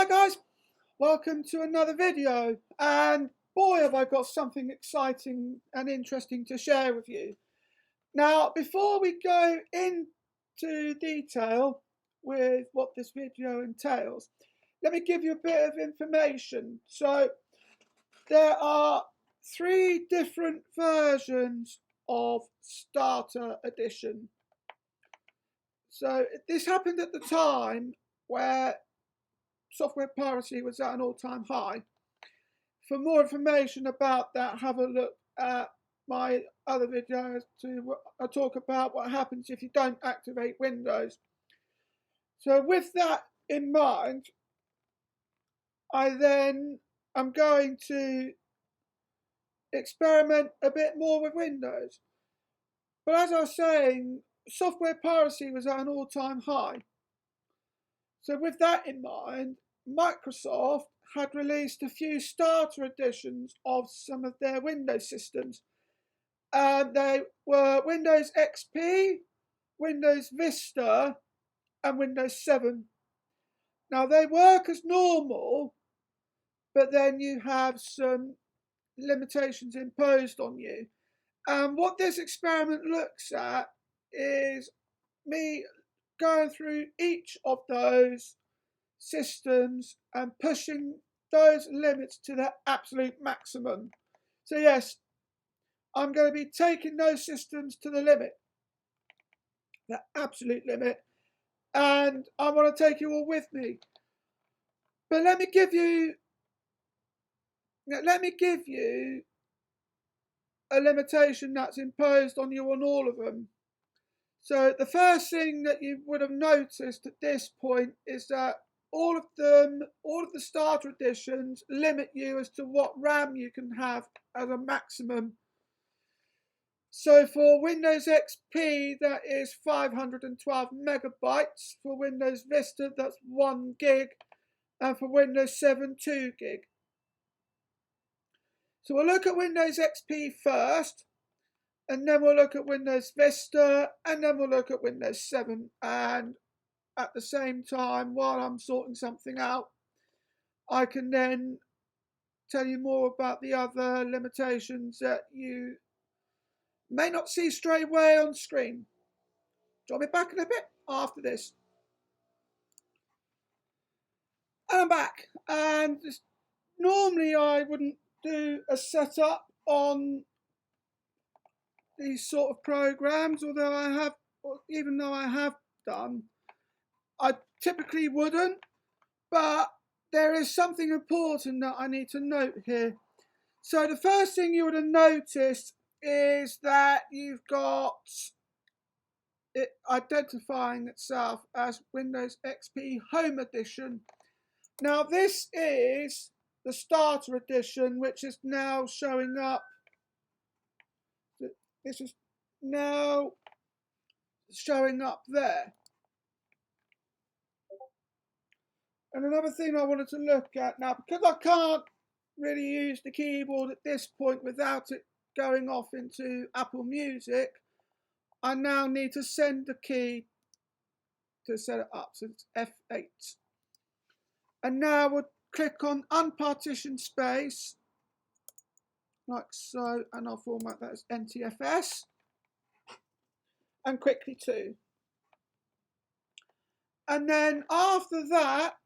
Hi guys, welcome to another video, and boy have I got something exciting and interesting to share with you. Now before we go into detail with what this video entails, let me give you a bit of information. So there are three different versions of Starter Edition. So this happened at the time where software piracy was at an all-time high. For more information about that, have a look at my other videos to talk about what happens if you don't activate Windows. So with that in mind, I then am going to experiment a bit more with Windows. But as I was saying, software piracy was at an all-time high. So with that in mind, Microsoft had released a few starter editions of some of their Windows systems. And they were Windows XP, Windows Vista, and Windows 7. Now they work as normal, but then you have some limitations imposed on you. And what this experiment looks at is me going through each of those systems and pushing those limits to their absolute maximum. So yes, I'm going to be taking those systems to the limit, the absolute limit, and I want to take you all with me. But let me give you a limitation that's imposed on you on all of them. So the first thing that you would have noticed at this point is that all of the starter editions limit you as to what RAM you can have as a maximum. So for Windows XP, that is 512 megabytes. For Windows Vista, that's 1 gig. And for Windows 7, 2 gig. So we'll look at Windows XP first, and then we'll look at Windows Vista, and then we'll look at Windows 7. And at the same time, while I'm sorting something out, I can then tell you more about the other limitations that you may not see straight away on screen. So I'll be back in a bit after this. And I'm back. And normally I wouldn't do a setup on these sort of programs, even though I have done. I typically wouldn't, but there is something important that I need to note here. So the first thing you would have noticed is that you've got it identifying itself as Windows XP Home Edition. Now this is the starter edition, which is now showing up. This is now showing up there. And another thing I wanted to look at now, because I can't really use the keyboard at this point without it going off into Apple Music, I now need to send the key to set it up. So it's F8. And now we'll click on unpartitioned space, like so, and I'll format that as NTFS, and quickly 2. And then after that,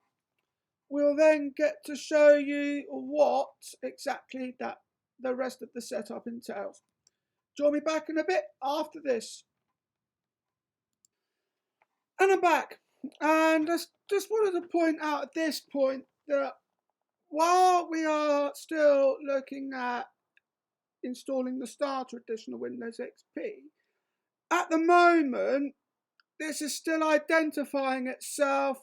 we'll then get to show you what exactly that the rest of the setup entails. Join me back in a bit after this. And I'm back. And I just wanted to point out at this point that while we are still looking at installing the starter edition of Windows XP, at the moment, this is still identifying itself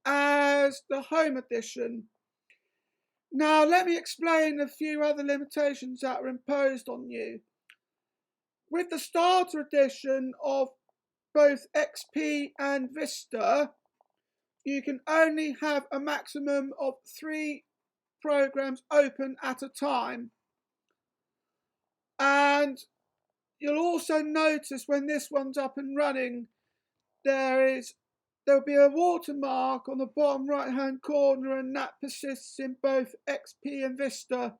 as the Home Edition. Now, let me explain a few other limitations that are imposed on you. With the starter edition of both XP and Vista, you can only have a maximum of 3 programs open at a time. And you'll also notice when this one's up and running, there is there'll be a watermark on the bottom right hand corner, and that persists in both XP and Vista.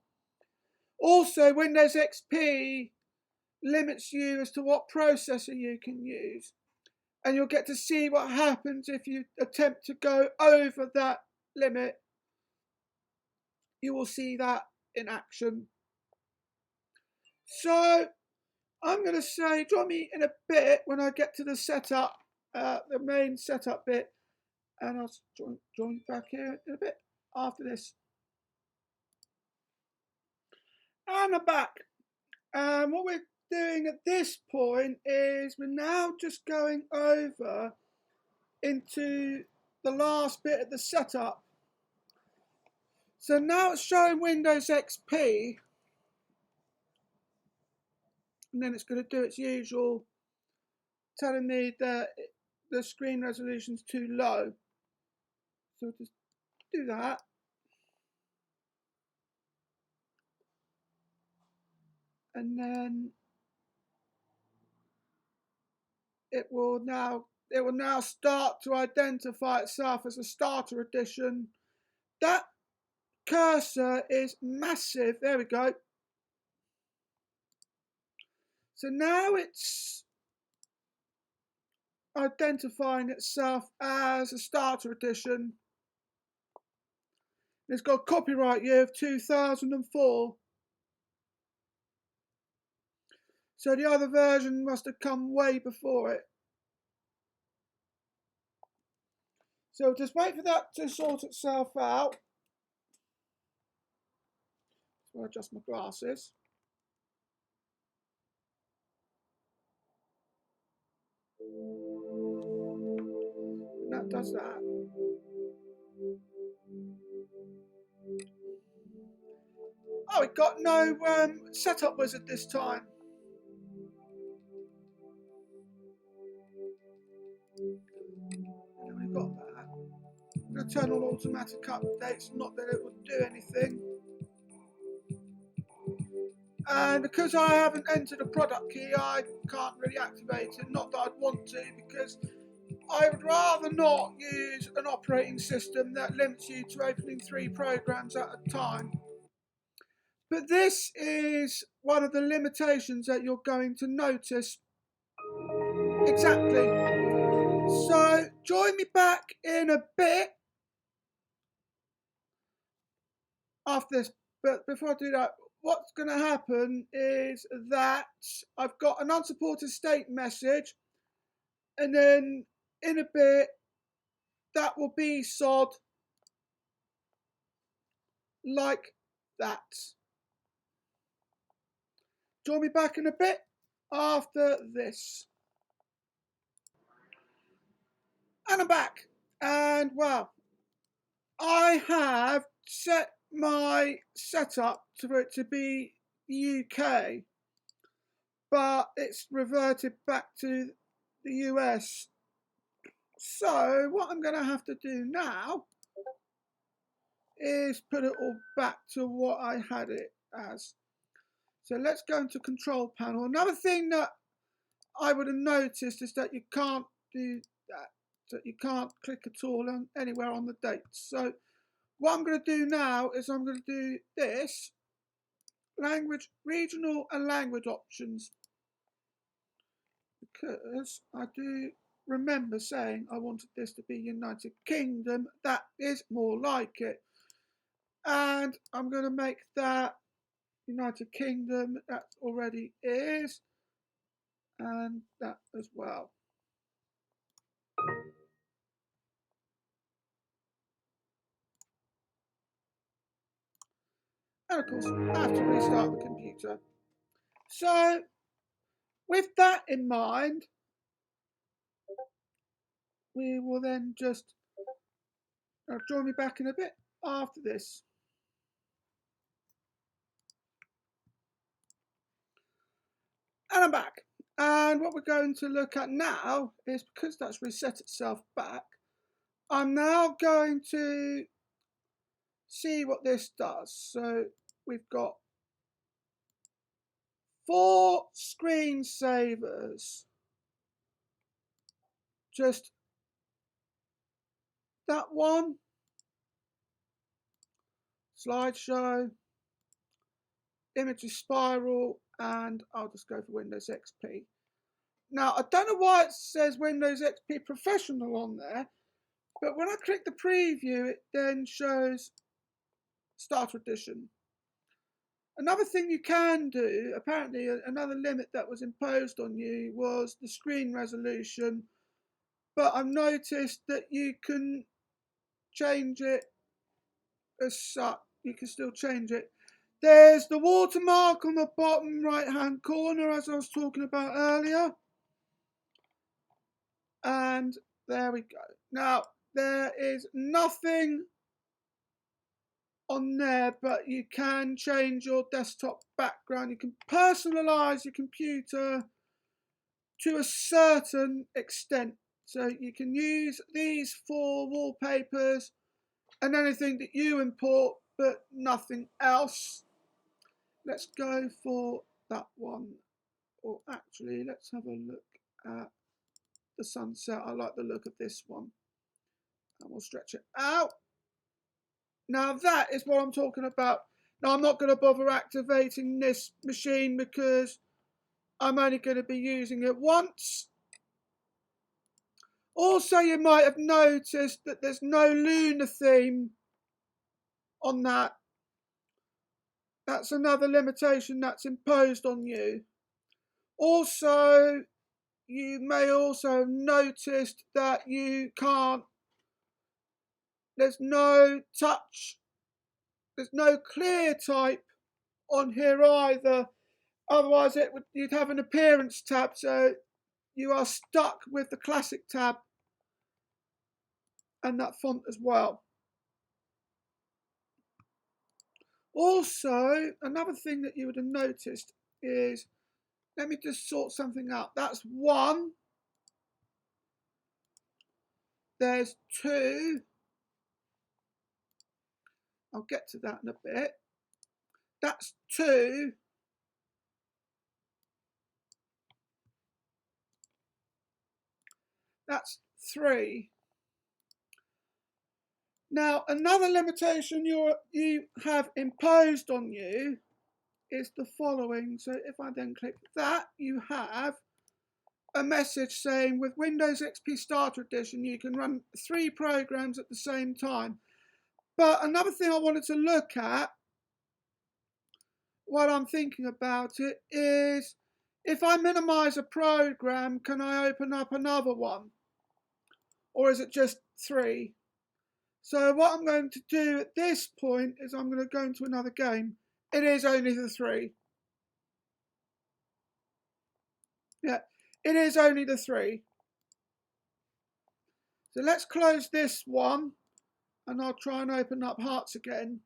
Also, Windows XP limits you as to what processor you can use, and you'll get to see what happens if you attempt to go over that limit. You will see that in action. So I'm going to say join me in a bit when I get to the setup, the main setup bit, and I'll join back here in a bit after this. And I'm back. What we're doing at this point is we're now just going over into the last bit of the setup. So now it's showing Windows XP, and then it's going to do its usual, telling me that the screen resolution's too low. So we'll just do that. And then it will now start to identify itself as a starter edition. That cursor is massive. There we go. So now it's identifying itself as a starter edition. It's got a copyright year of 2004. So the other version must have come way before it. So just wait for that to sort itself out. So I'll adjust my glasses. And that does that. Oh, it got no setup wizard this time. And we got that. I'm going to turn on automatic updates, not that it will do anything. And because I haven't entered a product key, I can't really activate it. Not that I'd want to, because I would rather not use an operating system that limits you to opening 3 programs at a time. But this is one of the limitations that you're going to notice. Exactly. So join me back in a bit after this. But before I do that, what's going to happen is that I've got an unsupported state message, and then in a bit that will be sod like that. Join me back in a bit after this. And I'm back. And well, I have set my setup for it to be UK, but it's reverted back to the US. So what I'm going to have to do now is put it all back to what I had it as. So let's go into control panel. Another thing that I would have noticed is that you can't do that. So you can't click at all on anywhere on the dates. So what I'm going to do now is I'm going to do this, language, regional and language options, because I do remember saying I wanted this to be United Kingdom. That is more like it. And I'm going to make that United Kingdom. That already is. And that as well. And of course, I have to restart the computer. So, with that in mind, we will then just join me back in a bit after this. And I'm back. And what we're going to look at now is, because that's reset itself back, I'm now going to see what this does. So we've got 4 screensavers just that one, slideshow, images spiral, and I'll just go for Windows XP. Now, I don't know why it says Windows XP Professional on there, but when I click the preview, it then shows Starter Edition. Another thing you can do, apparently another limit that was imposed on you was the screen resolution, but I've noticed that you can change it as such. You can still change it. There's the watermark on the bottom right hand corner, as I was talking about earlier. And there we go. Now, there is nothing on there, but you can change your desktop background. You can personalize your computer to a certain extent. So you can use these for wallpapers and anything that you import, but nothing else. Let's go for that one. Or actually, let's have a look at the sunset. I like the look of this one. And we'll stretch it out. Now that is what I'm talking about. Now I'm not going to bother activating this machine because I'm only going to be using it once. Also, you might have noticed that there's no Luna theme on that. That's another limitation that's imposed on you. Also, you may also have noticed that you can't, there's no touch, there's no clear type on here either. Otherwise, you'd have an appearance tab, so you are stuck with the classic tab and that font as well. Also, another thing that you would have noticed is, let me just sort something out. That's one. There's two. I'll get to that in a bit. That's two. That's three. Now, another limitation you have imposed on you is the following. So if I then click that, you have a message saying with Windows XP Starter Edition, you can run 3 programs at the same time. But another thing I wanted to look at while I'm thinking about it is, if I minimize a program, can I open up another one? Or is it just 3? So what I'm going to do at this point is I'm going to go into another game. It is only the 3. Yeah, it is only the 3. So let's close this one and I'll try and open up Hearts again.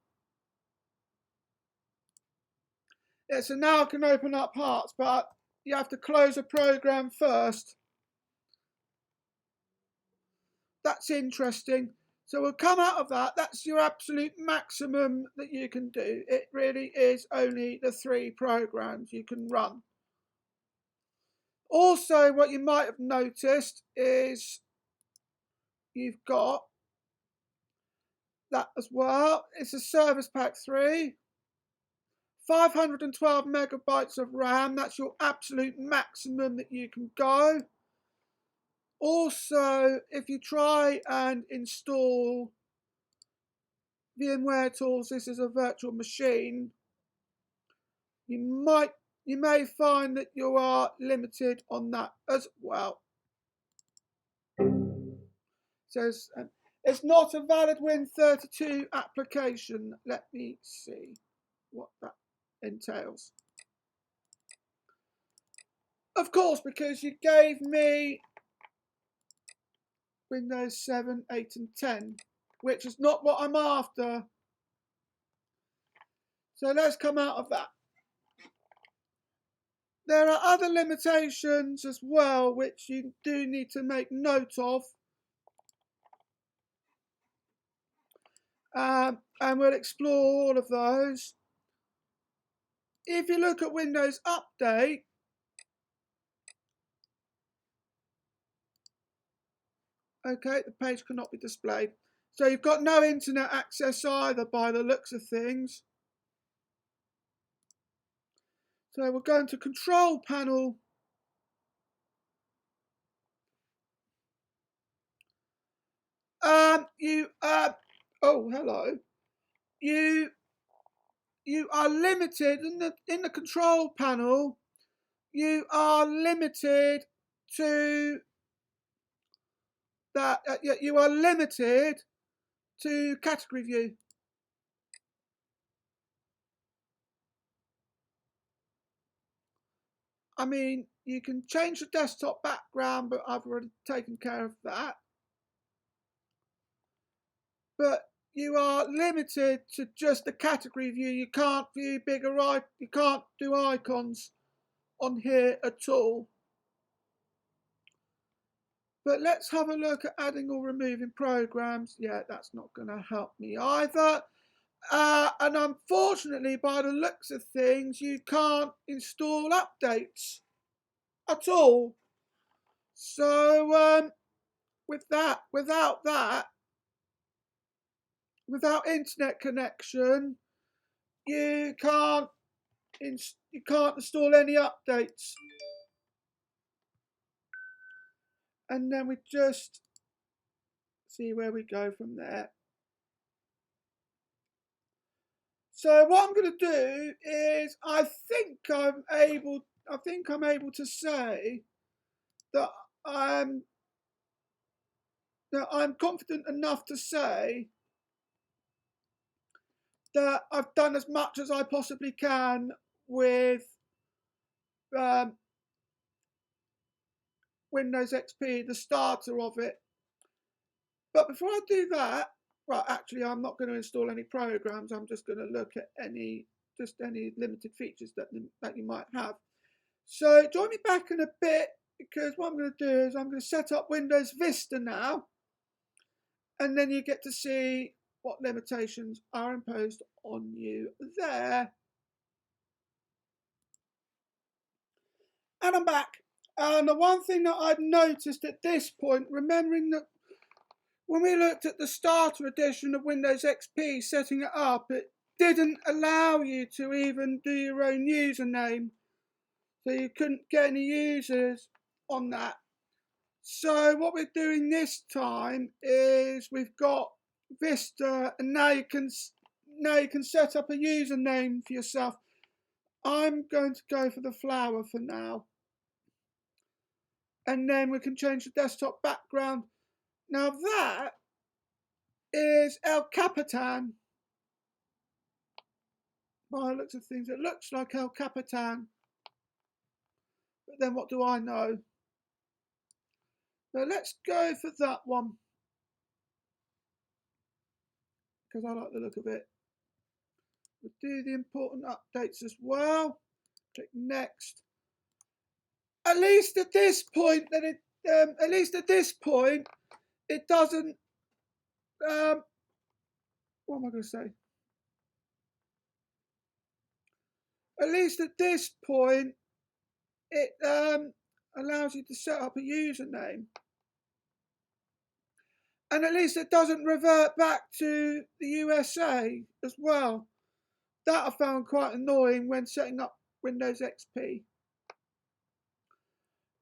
Yeah, so now I can open up Hearts, but you have to close a program first. That's interesting. So we'll come out of that. That's your absolute maximum that you can do. It really is only the 3 programs you can run. Also, what you might have noticed is you've got that as well. It's a Service Pack 3. 512 megabytes of RAM. That's your absolute maximum that you can go. Also, if you try and install VMware Tools, this is a virtual machine, you may find that you are limited on that as well. It says it's not a valid Win32 application. Let me see what that entails. Of course, because you gave me Windows 7, 8 and 10, which is not what I'm after. So let's come out of that. There are other limitations as well which you do need to make note of. And we'll explore all of those. If you look at Windows Update, okay, the page cannot be displayed. So you've got no internet access either by the looks of things. So we'll go into control panel. Oh, hello. You are limited in the control panel. You are limited to that. You are limited to category view. I mean, you can change the desktop background, but I've already taken care of that. But you are limited to just the category view. You can't view bigger you can't do icons on here at all. But let's have a look at adding or removing programs. Yeah, that's not going to help me either. And unfortunately, by the looks of things, you can't install updates at all. So without internet connection, you can't install any updates. And then we just see where we go from there. So what I'm going to do is I think I'm able to say that I'm confident enough to say that I've done as much as I possibly can with Windows XP, the starter of it. But before I do that, well, actually, I'm not going to install any programs. I'm just going to look at any limited features that you might have. So join me back in a bit, because what I'm going to do is I'm going to set up Windows Vista now, and then you get to see what limitations are imposed on you there. And I'm back. And the one thing that I've noticed at this point, remembering that when we looked at the starter edition of Windows XP, setting it up, it didn't allow you to even do your own username. So you couldn't get any users on that. So what we're doing this time is we've got Vista, and now you can set up a username for yourself. I'm going to go for the flower for now. And then we can change the desktop background. Now that is El Capitan. By the looks of things, it looks like El Capitan. But then what do I know? So let's go for that one, because I like the look of it. We'll do the important updates as well. Click next. At least at this point, it doesn't. What am I going to say? At least at this point, it allows you to set up a username, and at least it doesn't revert back to the USA as well. That I found quite annoying when setting up Windows XP.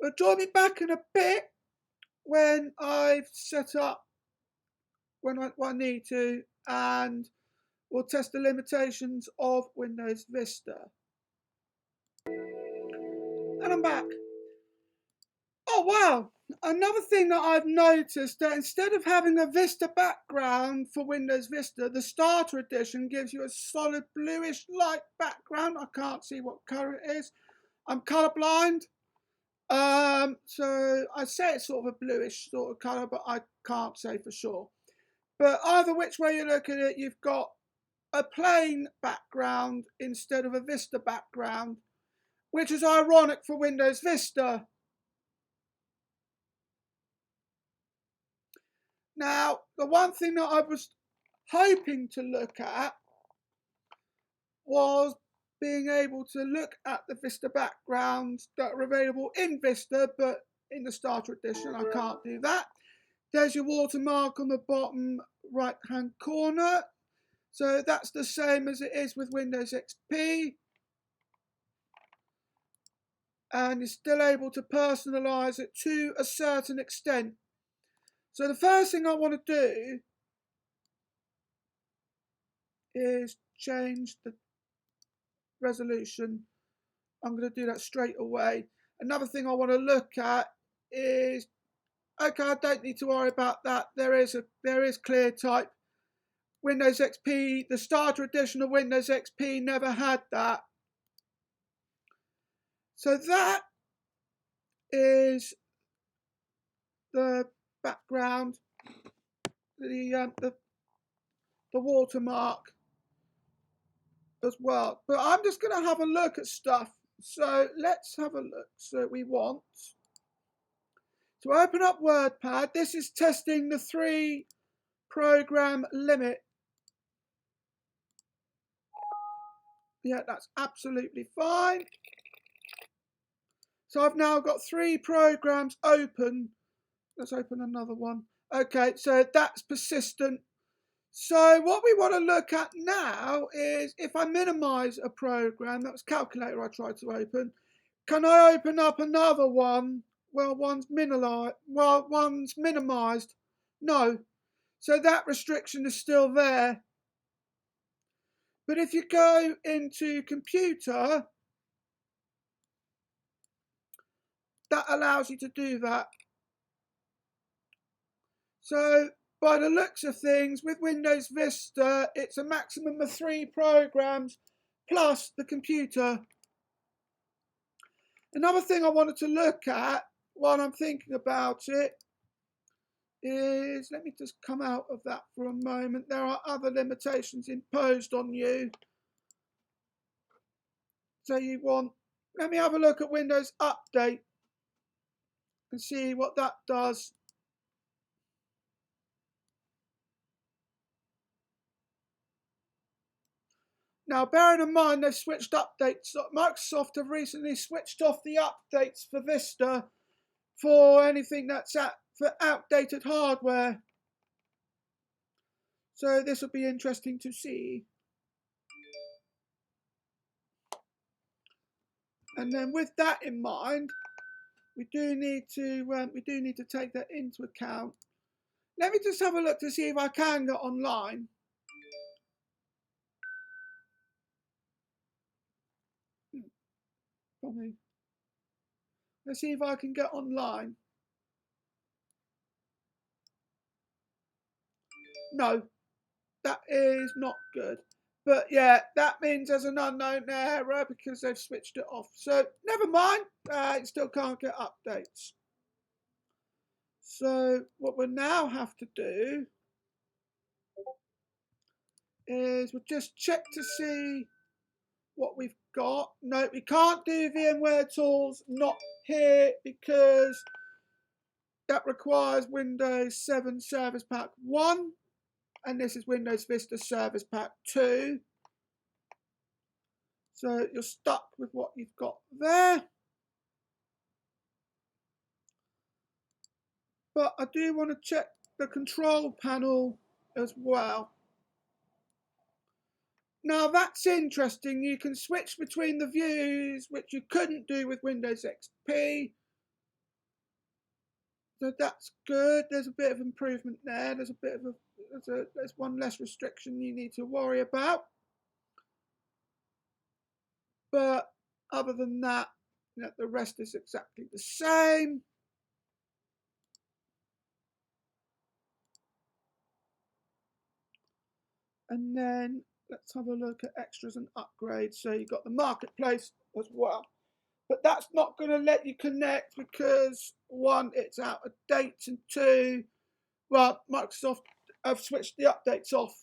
Well, join me back in a bit when I've set up what I need to, and we'll test the limitations of Windows Vista. And I'm back. Oh wow! Another thing that I've noticed, that instead of having a Vista background for Windows Vista, the Starter Edition gives you a solid bluish light background. I can't see what colour it is. I'm colourblind. So I say it's sort of a bluish sort of colour, but I can't say for sure. But either which way you look at it, you've got a plain background instead of a Vista background, which is ironic for Windows Vista. Now, the one thing that I was hoping to look at was being able to look at the Vista backgrounds that are available in Vista, but in the Starter Edition I can't do that. There's your watermark on the bottom right hand corner. So that's the same as it is with Windows XP. And you're still able to personalize it to a certain extent. So the first thing I want to do is change the resolution. I'm going to do that straight away. Another thing I want to look at is, okay, I don't need to worry about that. There is clear type. Windows XP, the starter edition of Windows XP never had that. So that is the background, the watermark as well. But I'm just going to have a look at stuff. So let's have a look. So we want to open up WordPad. This is testing the 3 program limit. Yeah, that's absolutely fine. So I've now got 3 programs open. Let's open another one. Okay, so that's persistent. So what we want to look at now is if I minimize a program, that was calculator I tried to open, can I open up another one? Well, one's minimized. No. So that restriction is still there. But if you go into computer, that allows you to do that. So by the looks of things, with Windows Vista, it's a maximum of 3 programs plus the computer. Another thing I wanted to look at while I'm thinking about it is, let me just come out of that for a moment. There are other limitations imposed on you. So you want, let me have a look at Windows Update and see what that does. Now, bearing in mind they've switched updates, Microsoft have recently switched off the updates for Vista for anything that's for outdated hardware. So this will be interesting to see. And then with that in mind, we do need to take that into account. Let me just have a look to see if I can get online. Let's see if I can get online. No, that is not good. But yeah, that means there's an unknown error because they've switched it off. So never mind, it still can't get updates. So what we'll now have to do is we'll just check to see what we've got. No, we can't do VMware tools, not here, because that requires Windows 7 Service Pack 1, and this is Windows Vista Service Pack 2. So you're stuck with what you've got there. But I do want to check the control panel as well. Now that's interesting. You can switch between the views, which you couldn't do with Windows XP. So that's good. There's a bit of improvement there. There's a bit of there's one less restriction you need to worry about. But other than that, the rest is exactly the same. And then let's have a look at extras and upgrades. So you've got the marketplace as well. But that's not going to let you connect because 1, it's out of date, and 2, well, Microsoft have switched the updates off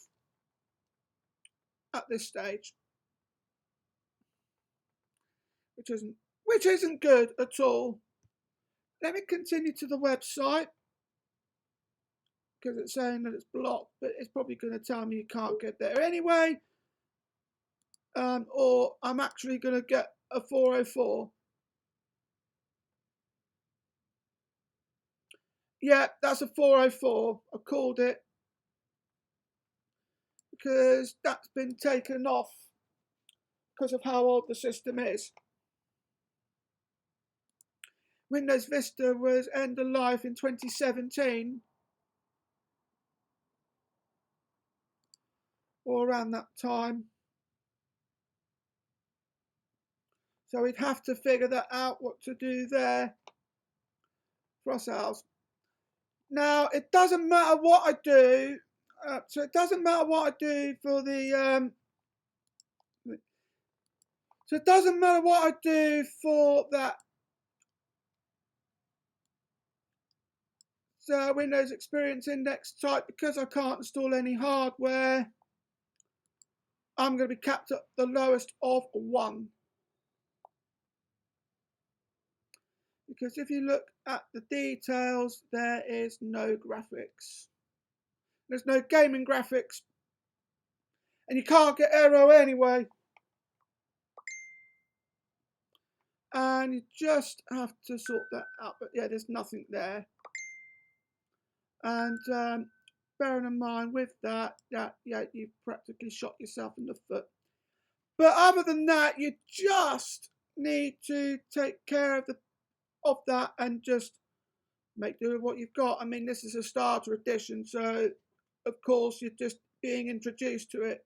at this stage, which isn't good at all. Let me continue to the website because it's saying that it's blocked, but it's probably going to tell me you can't get there anyway. Or I'm actually going to get a 404. Yeah, that's a 404. I called it. because that's been taken off because of how old the system is. Windows Vista was end of life in 2017 or around that time. So we'd have to figure that out, what to do there for ourselves. Now, it doesn't matter what I do. So it doesn't matter what I do for the... so it doesn't matter what I do for that Windows Experience Index type, because I can't install any hardware. I'm going to be capped at the lowest of 1. Because if you look at the details, there is no graphics. There's no gaming graphics. And you can't get Aero anyway. And you just have to sort that out. But yeah, there's nothing there. And bearing in mind with that, yeah, you've practically shot yourself in the foot. But other than that, you just need to take care of that and just make do with what you've got. I mean, this is a starter edition, so of course you're just being introduced to it.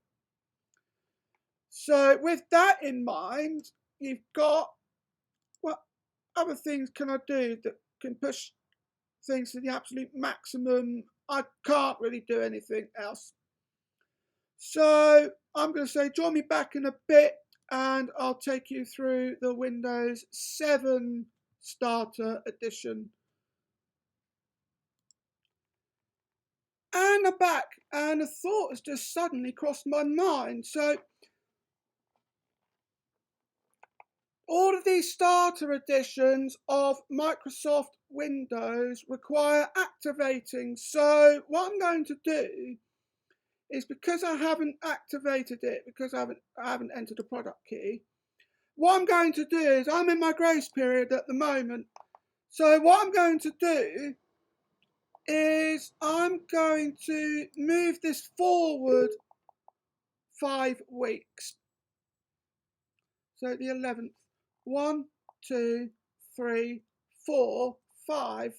So with that in mind, you've got, what other things can I do that can push things to the absolute maximum? I can't really do anything else. So I'm going to say join me back in a bit and I'll take you through the Windows 7 Starter Edition. And I'm back, and a thought has just suddenly crossed my mind. So all of these starter editions of Microsoft Windows require activating. So what I'm going to do is, because I haven't activated it, because I haven't entered a product key, what I'm going to do is, I'm in my grace period at the moment. So what I'm going to do is I'm going to move this forward 5 weeks. So the 11th. 1, 2, 3, 4, 5.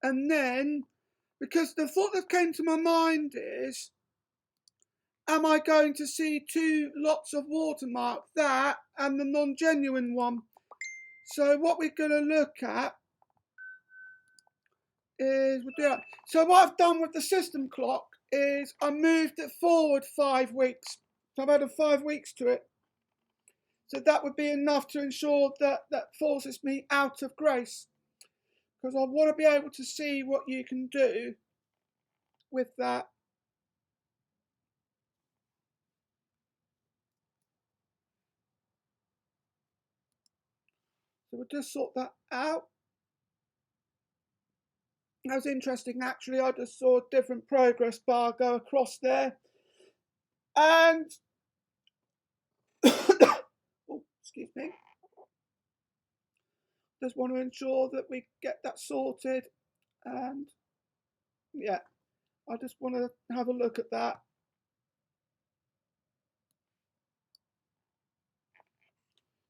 And then, because the thought that came to my mind is, am I going to see 2 lots of watermark, that and the non-genuine one? So what we're going to look at is, we'll do that. So what I've done with the system clock is I moved it forward 5 weeks. So I've added 5 weeks to it. So that would be enough to ensure that that forces me out of grace. Because I want to be able to see what you can do with that. So we'll just sort that out. That was interesting, actually. I just saw a different progress bar go across there. And, oh, excuse me. Just want to ensure that we get that sorted. And, yeah, I just want to have a look at that.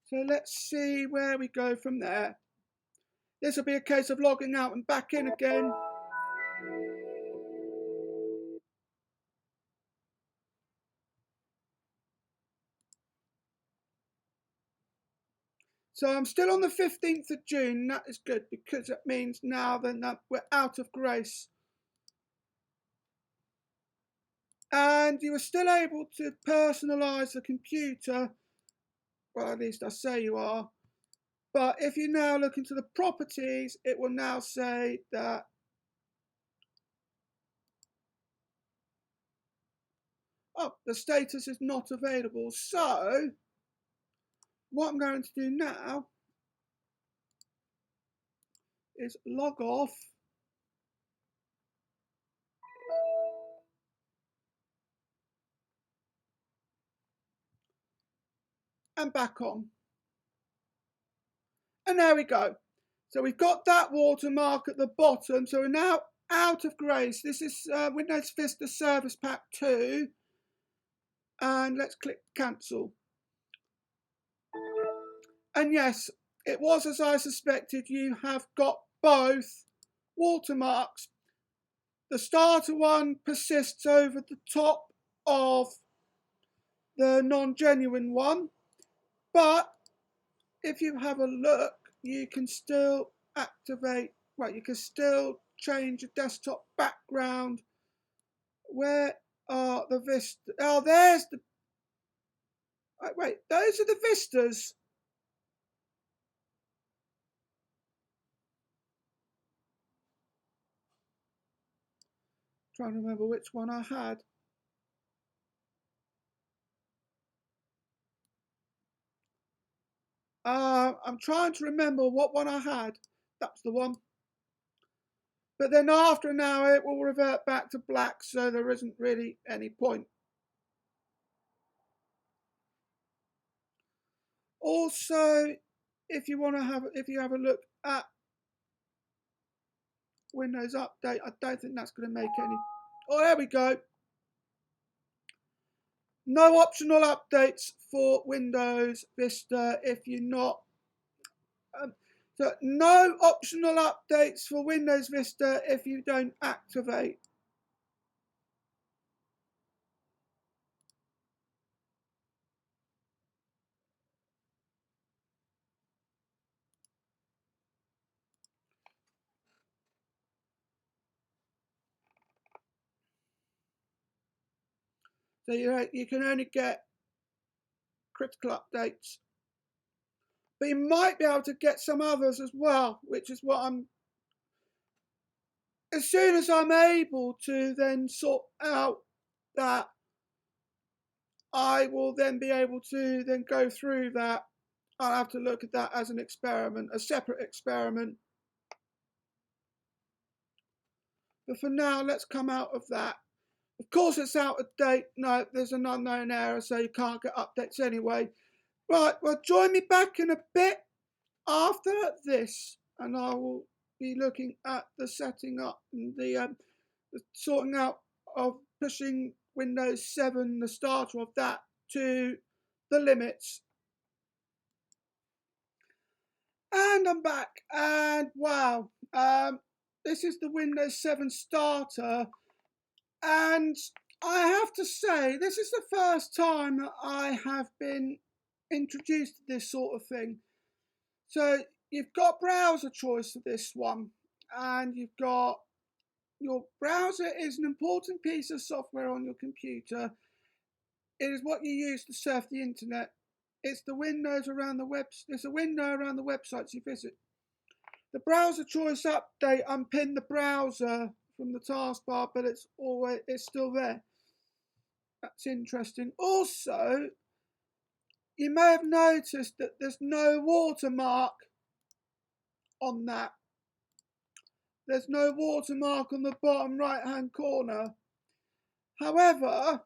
So let's see where we go from there. This will be a case of logging out and back in again. So I'm still on the 15th of June. That is good, because it means now then that we're out of grace. And you are still able to personalise the computer. Well, at least I say you are. But if you now look into the properties, it will now say that the status is not available. So what I'm going to do now is log off. And back on. And there we go. So we've got that watermark at the bottom. So we're now out of grace. This is Windows Vista Service Pack 2, and let's click cancel. And yes, it was as I suspected. You have got both watermarks. The starter one persists over the top of the non-genuine one, but if you have a look, you can still activate, well, you can still change the desktop background. Where are the Vista? Oh, there's the, wait, those are the Vistas. Trying to remember which one I had. I'm trying to remember what one I had. That's the one. But then after an hour, it will revert back to black, so there isn't really any point. Also, if you have a look at Windows Update, I don't think that's going to make any. Oh, there we go. No optional updates for Windows Vista if you're not. So no optional updates for Windows Vista if you don't activate. So you can only get critical updates. But you might be able to get some others as well, which is what as soon as I'm able to then sort out that, I will then be able to then go through that. I'll have to look at that as an experiment, a separate experiment. But for now, let's come out of that. Of course, it's out of date. No, there's an unknown error, so you can't get updates anyway. Right, well, join me back in a bit after this, and I will be looking at the setting up and the sorting out of pushing Windows 7, the starter of that, to the limits. And I'm back, and wow, this is the Windows 7 starter, and I have to say, this is the first time that I have been introduced to this sort of thing. So you've got browser choice for this one, and you've got your browser is an important piece of software on your computer. It is what you use to surf the internet. It's the windows around the web. It's a window around the websites you visit. The browser choice update unpinned the browser from the taskbar, but it's still there. That's interesting. Also, you may have noticed that there's no watermark on that. There's no watermark on the bottom right-hand corner. However,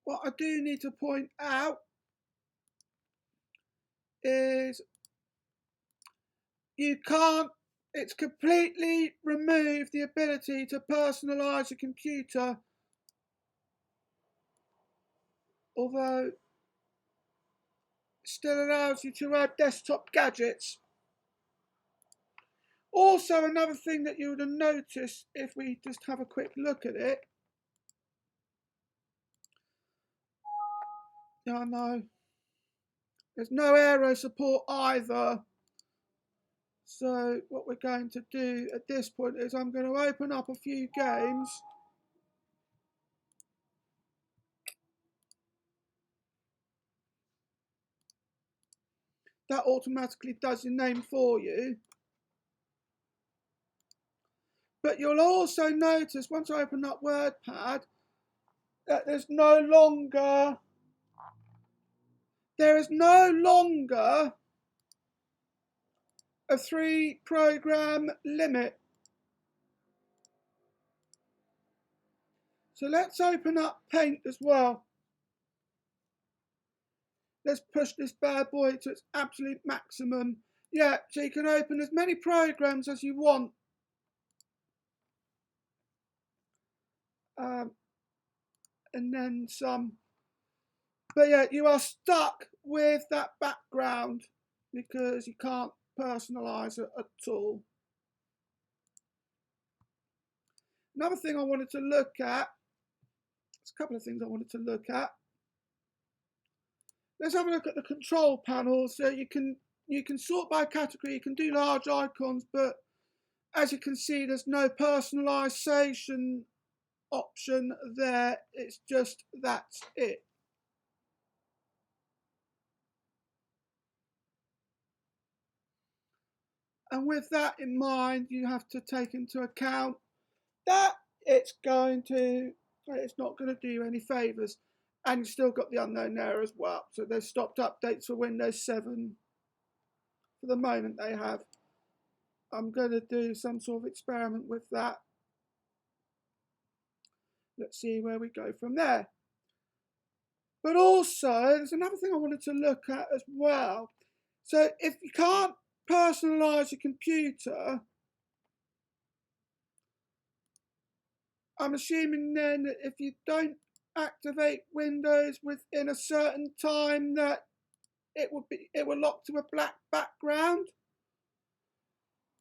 what I do need to point out is it's completely removed the ability to personalize your computer, although it still allows you to add desktop gadgets. Also, another thing that you would have noticed if we just have a quick look at it. Yeah, no. There's no aero support either. So what we're going to do at this point is I'm going to open up a few games. That automatically does your name for you. But you'll also notice once I open up WordPad that there is no longer a 3-program limit. So let's open up Paint as well. Let's push this bad boy to its absolute maximum. Yeah, so you can open as many programs as you want. and then some. But yeah, you are stuck with that background because you can't personalize it at all. Another thing I wanted to look at, there's a couple of things I wanted to look at. Let's have a look at the control panel. So you can sort by category, you can do large icons, but as you can see, there's no personalization option there. It's just that's it. And with that in mind, you have to take into account that it's not going to do any favors. And you've still got the unknown error as well. So they've stopped updates for Windows 7 for the moment. They have. I'm going to do some sort of experiment with that. Let's see where we go from there. But also, there's another thing I wanted to look at as well. So if you can't personalize your computer, I'm assuming then that if you don't activate Windows within a certain time, that it will lock to a black background.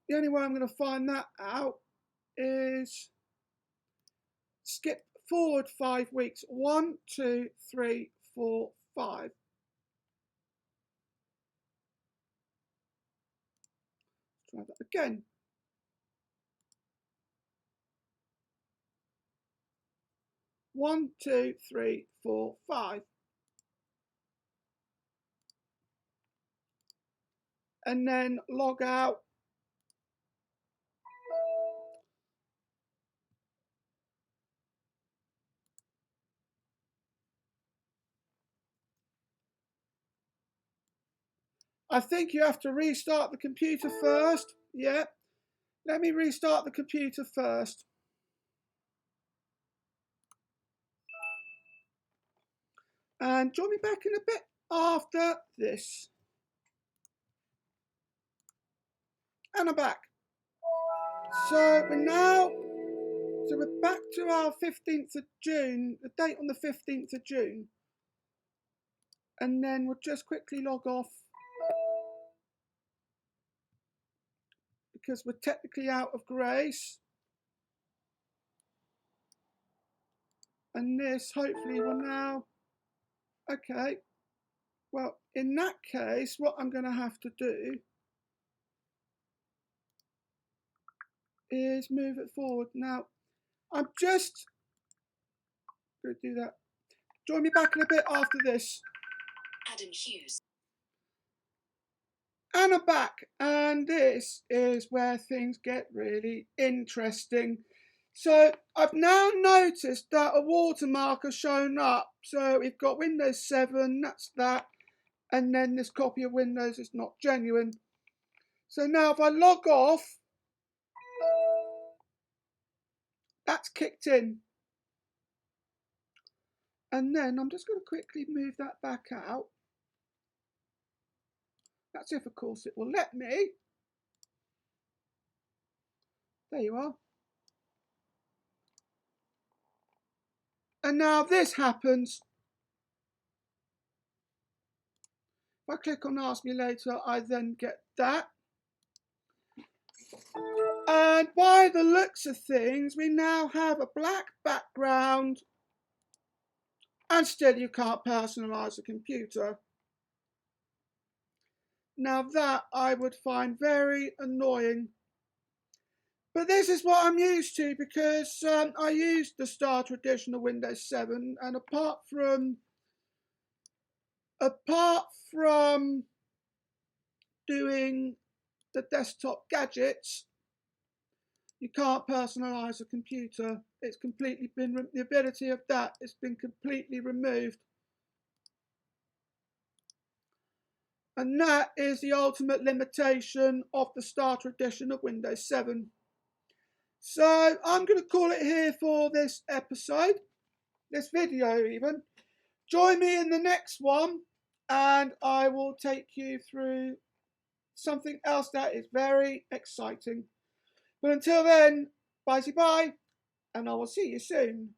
The only way I'm going to find that out is skip forward 5 weeks. 1, 2, 3, 4, 5. Try that again. One, 2, 3, 4, 5. And then log out. I think you have to restart the computer first. Yeah. Let me restart the computer first. And join me back in a bit after this. And I'm back. So we're back to our 15th of June, the date on the 15th of June. And then we'll just quickly log off because we're technically out of grace. And this hopefully will now, okay. Well, in that case, what I'm going to have to do is move it forward. Now, I'm just going to do that. Join me back in a bit after this. Adam Hughes. And I'm back, and this is where things get really interesting. So I've now noticed that a watermark has shown up. So we've got Windows 7, that's that, and then this copy of Windows is not genuine. So now if I log off, that's kicked in. And then I'm just going to quickly move that back out. That's if, of course, it will let me. There you are. And now this happens. If I click on Ask Me Later, I then get that. And by the looks of things, we now have a black background and still you can't personalize a computer. Now that I would find very annoying. But this is what I'm used to because I used the starter edition of Windows 7, and apart from doing the desktop gadgets, you can't personalize a computer. It's completely been, the ability of that has been completely removed. And that is the ultimate limitation of the starter edition of Windows 7. So I'm going to call it here for this episode, this video even. Join me in the next one and I will take you through something else that is very exciting. But until then, bye-bye, and I will see you soon.